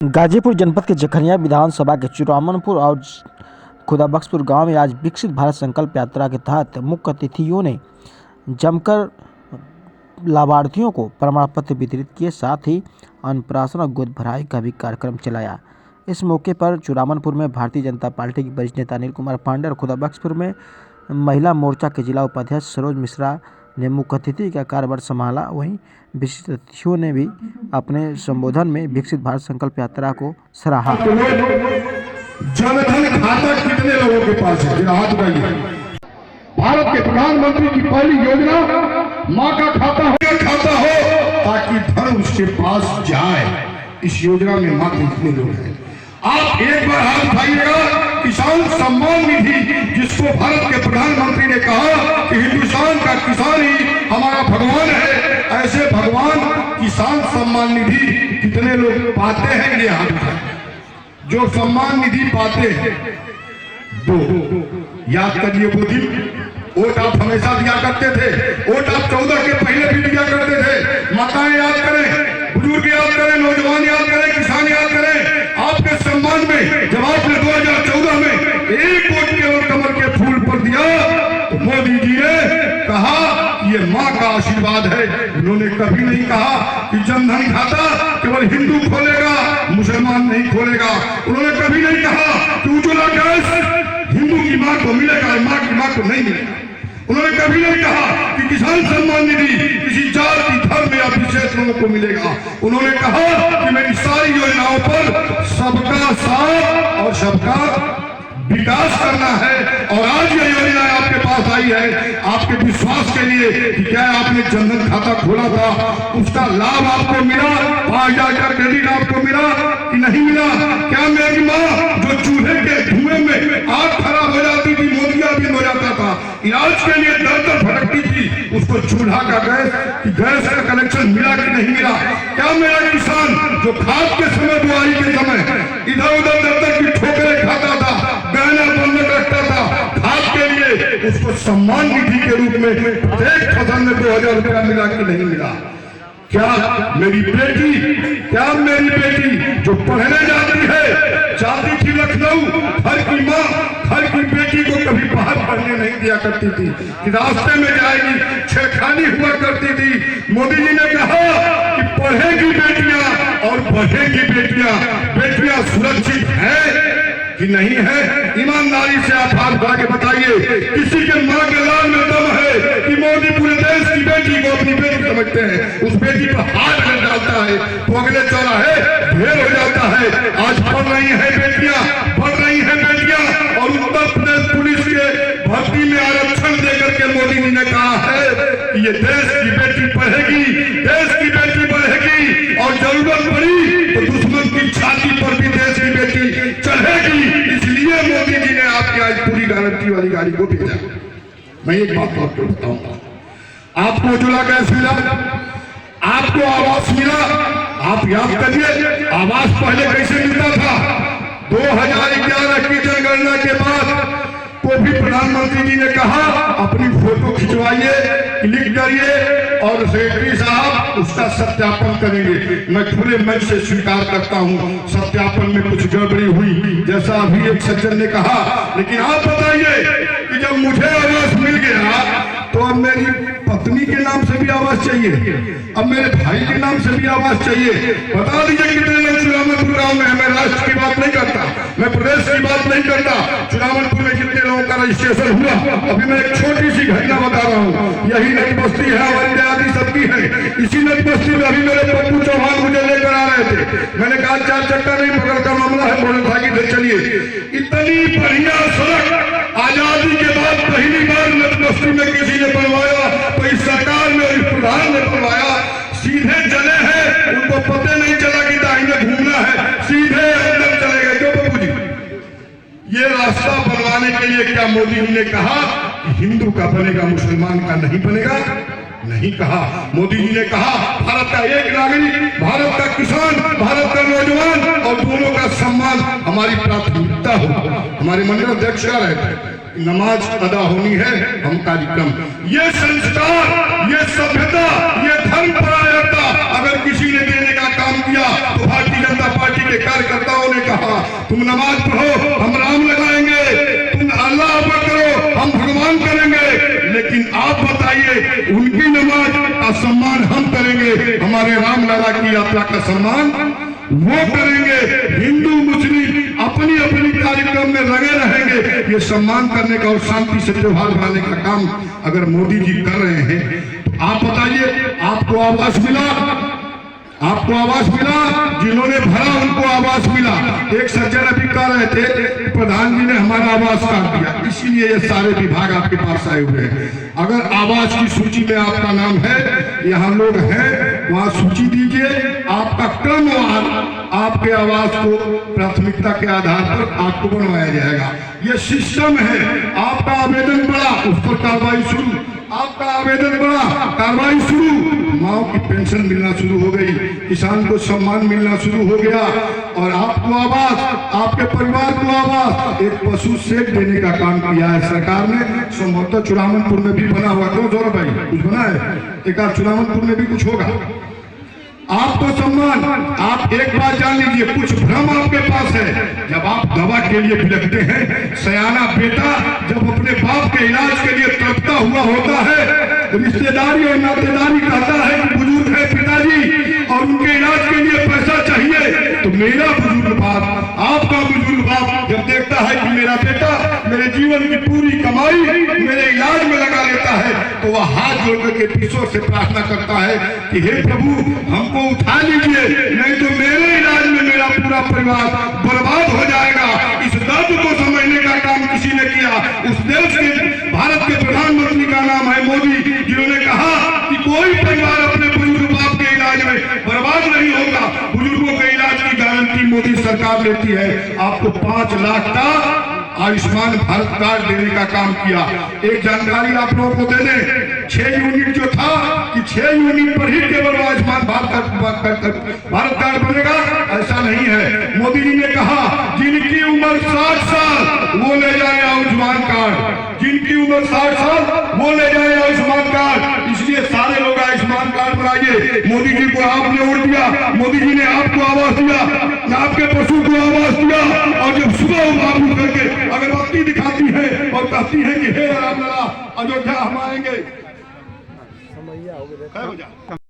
गाजीपुर जनपद के जखनिया विधानसभा के चुरामनपुर और खुदाबख्शपुर गांव में आज विकसित भारत संकल्प यात्रा के तहत मुख्य अतिथियों ने जमकर लाभार्थियों को प्रमाण पत्र वितरित किए, साथ ही अन्नप्राशन और गोद भराई का भी कार्यक्रम चलाया। इस मौके पर चुरामनपुर में भारतीय जनता पार्टी के वरिष्ठ नेता अनिल कुमार पांडे और खुदाबख्शपुर में महिला मोर्चा के जिला उपाध्यक्ष सरोज मिश्रा ने मुख्य अतिथि का कार्यभार संभाला। वहीं विशिष्ट अतिथियों ने भी अपने संबोधन में विकसित भारत संकल्प यात्रा को सराहा। जनधन खाता कितने लोगों के पास है? हाथ उठाइए। भारत के प्रधानमंत्री की पहली योजना माँ का खाता हो ताकि धन उसके पास जाए। इस योजना में मात्र इतने लोग हैं। आप एक बार हाथ उठाइएगा। किसान सम्मान निधि, जिसको भारत के प्रधानमंत्री ने कहा कि हिंदुस्तान का किसान ही हमारा भगवान है, ऐसे भगवान किसान सम्मान निधि कितने लोग पाते हैं? ये हाथ उठाइए। जो सम्मान निधि पाते हैं दो, याद करिए वो दिन। वोट आप हमेशा दिया करते थे। वोट आप 14 के पहले भी दिया करते थे। माताएं याद करें, बुजुर्ग याद करें, नौजवान याद करें, किसान याद करें। आपके सम्मान में जब आपने 2014 में एक वोट केवल कमल के फूल पर दिया तो मोदी जी ने कहा ये माँ का आशीर्वाद है। उन्होंने कभी नहीं कहा कि जनधन खाता केवल हिंदू खोलेगा, मुसलमान नहीं खोलेगा। उन्होंने कभी नहीं कहा कि उज्ज्वला गैस हिंदू की माँ को मिलेगा, माँ की माँ को नहीं मिलेगा। उन्होंने कभी नहीं कहा कि किसान सम्मान निधि किसी जाति, धर्म या विशेष लोगों को मिलेगा। उन्होंने कहा कि मेरी सारी योजनाओं पर सबका साथ और सबका विकास करना है। और आज ये योजना आपके पास आई है आपके विश्वास के लिए कि क्या आपने जनधन खाता खोला था, उसका लाभ आपको मिला, 5000 का क्रेडिट आपको मिला कि नहीं मिला? क्या मेरी माँ जो चूल्हे के धुएं में आग खराब हो जाती थी, मोतियाबिंद हो जाता था, इलाज के लिए दर भटकती थी, उसको चूल्हा का गैस का कनेक्शन मिला कि नहीं मिला? क्या मेरा किसान जो खाद के समय, बुआई के समय इधर उधर दफ्तर की ठोकरें खाता था, गहना बंधक रखता था, खाद के लिए उसको सम्मान निधि के रूप में प्रत्येक फसल में 2000 रुपया मिला कि नहीं मिला? क्या मेरी बेटी जो पढ़ने जाती है, जाती थी लखनऊ, हर की माँ हर की बेटी को कभी बाहर पढ़ने नहीं दिया करती थी कि रास्ते में जाएगी, छेड़खानी हुआ करती थी। मोदी जी ने कहा कि पढ़ेगी बेटियां और बढ़ेगी बेटियां सुरक्षित है कि नहीं है? ईमानदारी से आप हाथ उठा के बताइए। किसी के माँ के लाल में दम है कि मोदी पूरे देश की बेटी को अपनी बेटी समझते हैं, उस बेटी पर हाथ रख डालता है तो अगले चौराहे ढेर हो जाता है। आज पढ़ रही है बेटियां, बढ़ रही है बेटियां, और उत्तर प्रदेश पुलिस के भर्ती में आरक्षण देकर के मोदी जी ने कहा है कि ये देश की बेटी पढ़ेगी, देश की बेटी बढ़ेगी, और जरूरत पड़ी तो दुश्मन की छाती पर भी देश की बेटी चढ़ेगी। इसलिए मोदी जी ने आपकी आज पूरी गारंटी वाली गाड़ी को भेजा। मैं एक बात आपको बताऊंगा, आपको उज्ज्वला गैस मिला, आपको आवास मिला। आप याद करिए आवास पहले कैसे मिलता था? 2011 की जनगणना के बाद तो भी प्रधानमंत्री जी ने कहा अपनी फोटो खिंचवाइए, क्लिक करिए और सेक्रेटरी साहब उसका सत्यापन करेंगे। मैं खुले मन से स्वीकार करता हूं सत्यापन में कुछ गड़बड़ी हुई, जैसा अभी एक सज्जन ने कहा। लेकिन आप बताइए कि जब मुझे आवास मिल गया तो अब मेरी पत्नी के नाम से भी आवास चाहिए, अब मेरे भाई के नाम से भी आवास चाहिए। बता दीजिए कितने लोग चुरामनपुर गाँव में है। मैं राष्ट्र की बात नहीं करता, मैं प्रदेश की बात नहीं करता। चुरामनपुर में कितने लोगों का रजिस्ट्रेशन हुआ? अभी मैं एक छोटी सी घटना बता रहा हूँ। यही नई बस्ती है, हमारी आदि सबकी है। इसी नई बस्ती में अभी मेरे पप्पू चौहान मुझे लेकर आ रहे थे। मैंने कहा 4 चक्का नहीं पकड़ता मामला है, मोटरसाइकिल से चलिए। इतनी बढ़िया सड़क आजादी के बाद पहली बार नई बस्ती में किसी ने बनवाया तो इस सरकार ने, इस प्रधान ने बनवाया। सीधे चले हैं, उनको पता नहीं चला कि दाहिने घूमना है, सीधे अंदर चले गए। क्यों बाबू जी? ये रास्ता बनवाने के लिए क्या मोदी जी ने कहा कि हिंदू का बनेगा, मुसलमान का नहीं बनेगा? नहीं कहा। मोदी जी ने कहा भारत का एक नागरिक, भारत का किसान, भारत का नौजवान और दोनों का सम्मान हमारी प्राथमिकता हो। हमारे मंदिर अध्यक्ष कह रहे थे नमाज अदा होनी है, हम कार्यक्रम, ये संस्कार, ये सभ्यता, ये धर्म परायणता अगर किसी ने देने का काम किया तो भारतीय जनता पार्टी के कार्य तुम नमाज पढ़ो हम राम लगाएंगे, तुम अल्लाह अकबर करो हम भगवान करेंगे, लेकिन आप बताइए उनकी नमाज का सम्मान हम करेंगे, हमारे राम लला की यात्रा का सम्मान वो करेंगे। हिंदू मुस्लिम अपनी अपनी कार्यक्रम में लगे रहेंगे। ये सम्मान करने का और शांति से त्योहार मनाने का काम अगर मोदी जी कर रहे हैं तो आप बताइए, आपको आवास मिला? आपको आवास मिला? जिन्होंने भरा उनको आवास मिला। एक सज्जन अभी कह रहे थे प्रधान जी ने हमारा आवास काट दिया, इसीलिए ये सारे विभाग आपके पास आए हुए हैं। अगर आवास की सूची में आपका नाम है, यहाँ लोग हैं, वहाँ सूची दीजिए, आपका क्रमवार आपके आवास को प्राथमिकता के आधार पर आपको बनवाया जाएगा। ये सिस्टम है। आपका आवेदन बढ़ा, उस पर कार्रवाई शुरू, आपका आवेदन बढ़ा, कार्रवाई शुरू, माओ की पेंशन मिलना शुरू हो गई, किसान को सम्मान मिलना शुरू हो गया, और आपको आवास, आपके परिवार को आवास, एक पशु शेड देने का काम किया है सरकार ने। संभवतः चुरामनपुर में भी बना हुआ, क्यों जोर भाई कुछ बना है? एक आध चुरामनपुर में भी कुछ होगा। आपको सम्मान, आप एक बात जान लीजिए, कुछ भ्रम आपके पास है। जब आप दवा के लिए भिड़कते हैं, सयाना बेटा जब अपने बाप के इलाज के लिए तड़पता हुआ होता है, रिश्तेदारी और नातेदारी कहता है कि बुजुर्ग है पिताजी और उनके इलाज के लिए पैसा चाहिए, तो मेरा बुजुर्ग बाप, आपका बुजुर्ग बाप जब देखता है कि मेरा बेटा मेरे जीवन की पूरी कमाई मेरे इलाज में लगा लेता है, तो वह हाथ जोड़ करके ईश्वर से प्रार्थना करता है कि हे प्रभु हमको उठा लीजिए, नहीं तो मेरे इलाज में मेरा पूरा परिवार बर्बाद हो जाएगा। इस दर्द को समझने का काम किसी ने किया। उस देश के भारत के प्रधानमंत्री का नाम है मोदी, जिन्होंने कहा कि कोई परिवार अपने बुजुर्ग बाप के इलाज में बर्बाद नहीं होगा। बुजुर्गों के इलाज की गारंटी मोदी सरकार लेती है। आपको 5 लाख का आयुष्मान भारत कार्ड देने का काम किया। एक जानकारी आप लोगों को दे दें, 6 यूनिट जो था कि 6 यूनिट पर ही केवल आयुष्मान भारत कार्ड बनेगा, ऐसा नहीं है। मोदी जी ने कहा जिनकी उम्र 60 साल वो ले जाए आयुष्मान कार्ड, जिनकी उम्र 60 साल वो ले जाए आयुष्मान कार्ड। इसलिए सारे लोग आयुष्मान कार्ड बनाइए। मोदी जी को आपने वोट दिया, मोदी जी ने आपको आवास दिया, आपके पशु को आवास दिया, और जब सुबह आप उठ करके अगरबत्ती दिखाती है और कहती है कि हे राम लला अयोध्या हम आएंगे, हो जा।